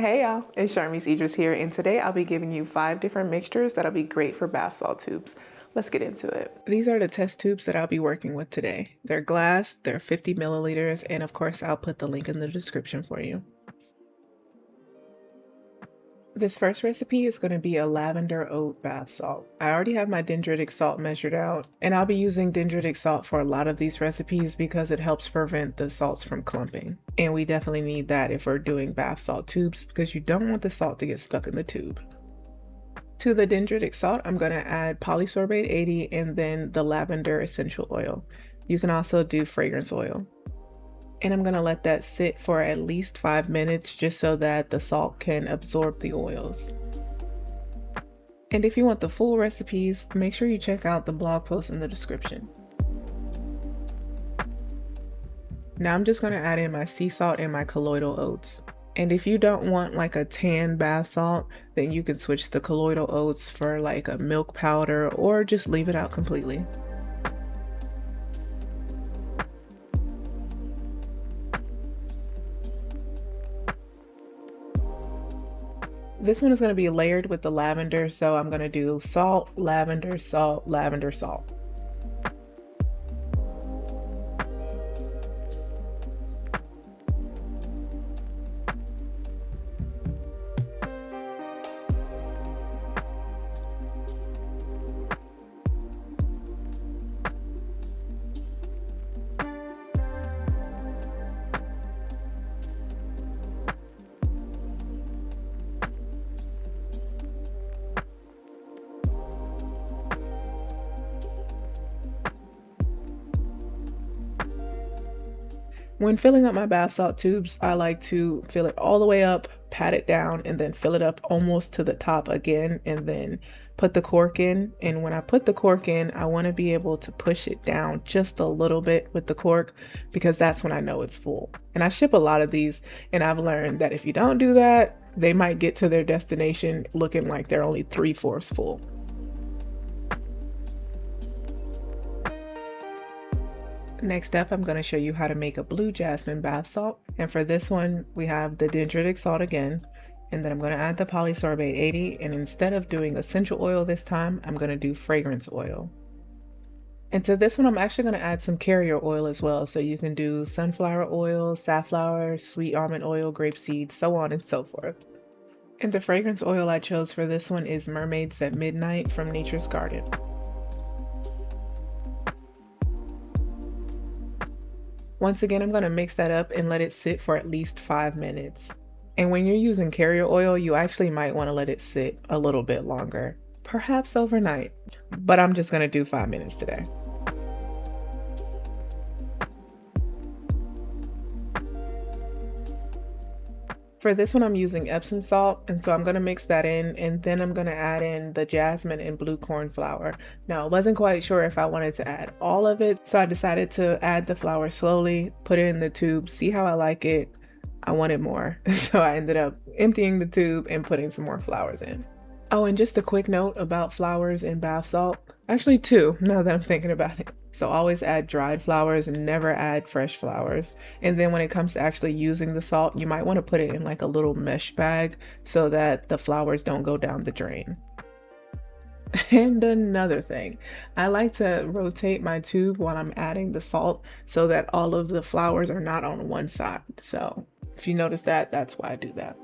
Hey y'all, it's Sharmise Idris here, and today I'll be giving you 5 different mixtures that'll be great for bath salt tubes. Let's get into it. These are the test tubes that I'll be working with today. They're glass, they're 50 milliliters, and of course I'll put the link in the description for you. This first recipe is going to be a lavender oat bath salt. I already have my dendritic salt measured out, and I'll be using dendritic salt for a lot of these recipes because it helps prevent the salts from clumping. And we definitely need that if we're doing bath salt tubes because you don't want the salt to get stuck in the tube. To the dendritic salt, I'm going to add polysorbate 80 and then the lavender essential oil. You can also do fragrance oil. And I'm gonna let that sit for at least 5 minutes just so that the salt can absorb the oils. And if you want the full recipes, make sure you check out the blog post in the description. Now I'm just gonna add in my sea salt and my colloidal oats. And if you don't want like a tan bath salt, then you can switch the colloidal oats for like a milk powder or just leave it out completely. This one is going to be layered with the lavender, so I'm going to do salt, lavender, salt, lavender, salt. When filling up my bath salt tubes, I like to fill it all the way up, pat it down, and then fill it up almost to the top again, and then put the cork in. And when I put the cork in, I want to be able to push it down just a little bit with the cork because that's when I know it's full. And I ship a lot of these, and I've learned that if you don't do that, they might get to their destination looking like they're only 3/4 full. Next up, I'm going to show you how to make a blue jasmine bath salt. And for this one, we have the dendritic salt again. And then I'm going to add the polysorbate 80. And instead of doing essential oil this time, I'm going to do fragrance oil. And to this one, I'm actually going to add some carrier oil as well. So you can do sunflower oil, safflower, sweet almond oil, grapeseed, so on and so forth. And the fragrance oil I chose for this one is Mermaids at Midnight from Nature's Garden. Once again, I'm going to mix that up and let it sit for at least 5 minutes. And when you're using carrier oil, you actually might want to let it sit a little bit longer, perhaps overnight, but I'm just going to do 5 minutes today. For this one, I'm using Epsom salt, and so I'm going to mix that in, and then I'm going to add in the jasmine and blue corn flour. Now, I wasn't quite sure if I wanted to add all of it, so I decided to add the flour slowly, put it in the tube, see how I like it. I wanted more, so I ended up emptying the tube and putting some more flowers in. Oh, and just a quick note about flowers in bath salt. Actually, 2, now that I'm thinking about it. So always add dried flowers and never add fresh flowers. And then when it comes to actually using the salt, you might want to put it in like a little mesh bag so that the flowers don't go down the drain. And another thing, I like to rotate my tube while I'm adding the salt so that all of the flowers are not on one side. So if you notice that, that's why I do that.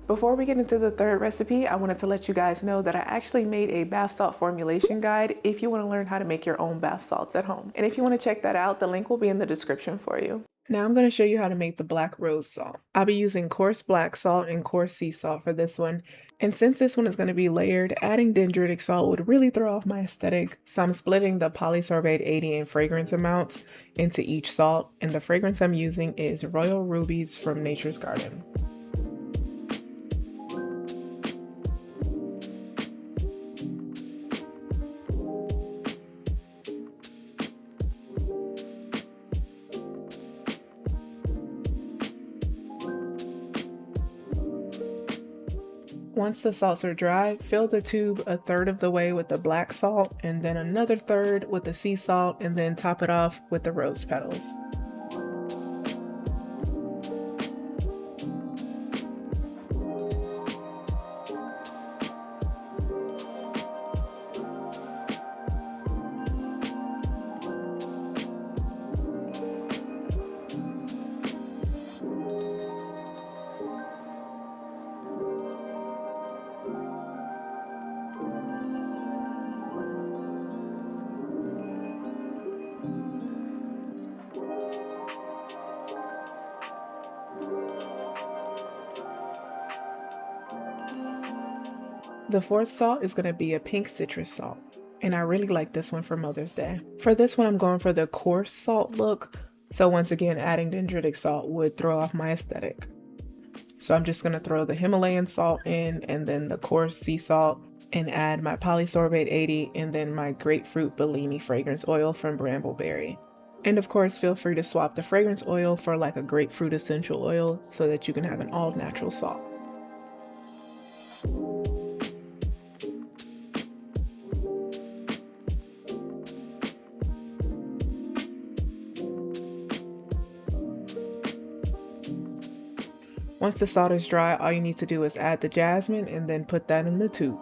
Before we get into the third recipe, I wanted to let you guys know that I actually made a bath salt formulation guide if you want to learn how to make your own bath salts at home. And if you want to check that out, the link will be in the description for you. Now I'm going to show you how to make the black rose salt. I'll be using coarse black salt and coarse sea salt for this one. And since this one is going to be layered, adding dendritic salt would really throw off my aesthetic. So I'm splitting the polysorbate 80 and fragrance amounts into each salt. And the fragrance I'm using is Royal Rubies from Nature's Garden. Once the salts are dry, fill the tube a third of the way with the black salt and then another third with the sea salt, and then top it off with the rose petals. The fourth salt is going to be a pink citrus salt, and I really like this one for Mother's Day. For this one, I'm going for the coarse salt look, so once again, adding dendritic salt would throw off my aesthetic. So I'm just going to throw the Himalayan salt in, and then the coarse sea salt, and add my polysorbate 80, and then my grapefruit Bellini fragrance oil from Brambleberry. And of course, feel free to swap the fragrance oil for like a grapefruit essential oil so that you can have an all natural salt. Once the salt is dry, all you need to do is add the jasmine and then put that in the tube.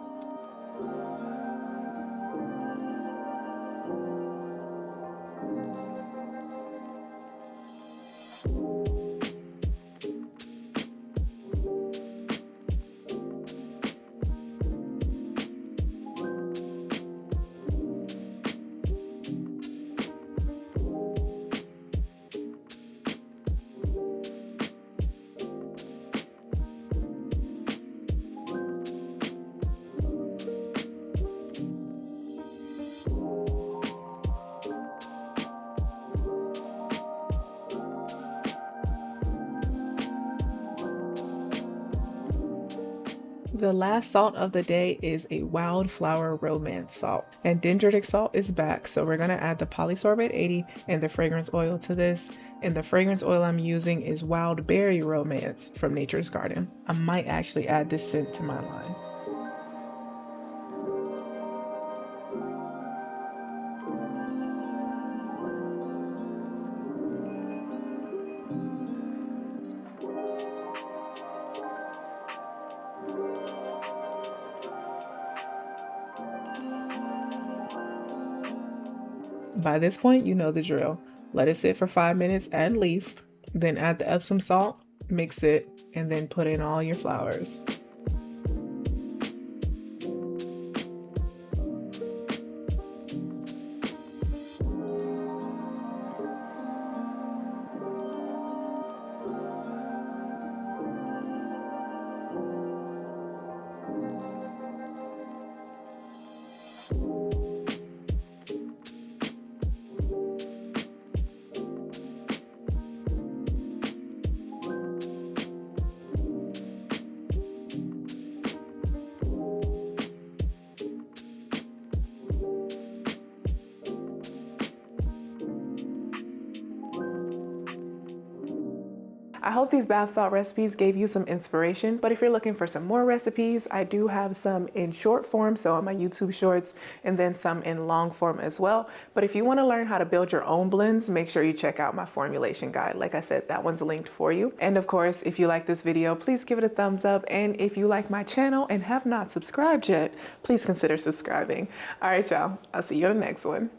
The last salt of the day is a wildflower romance salt, and dendritic salt is back, so we're going to add the polysorbate 80 and the fragrance oil to this. And the fragrance oil I'm using is Wild Berry Romance from Nature's Garden. I might actually add this scent to my line. By this point, you know the drill. Let it sit for 5 minutes at least, then add the Epsom salt, mix it, and then put in all your flowers. I hope these bath salt recipes gave you some inspiration, but if you're looking for some more recipes, I do have some in short form, so on my YouTube shorts, and then some in long form as well. But if you want to learn how to build your own blends, make sure you check out my formulation guide. Like I said, that one's linked for you. And of course, if you like this video, please give it a thumbs up. And if you like my channel and have not subscribed yet, please consider subscribing. All right, y'all, I'll see you on the next one.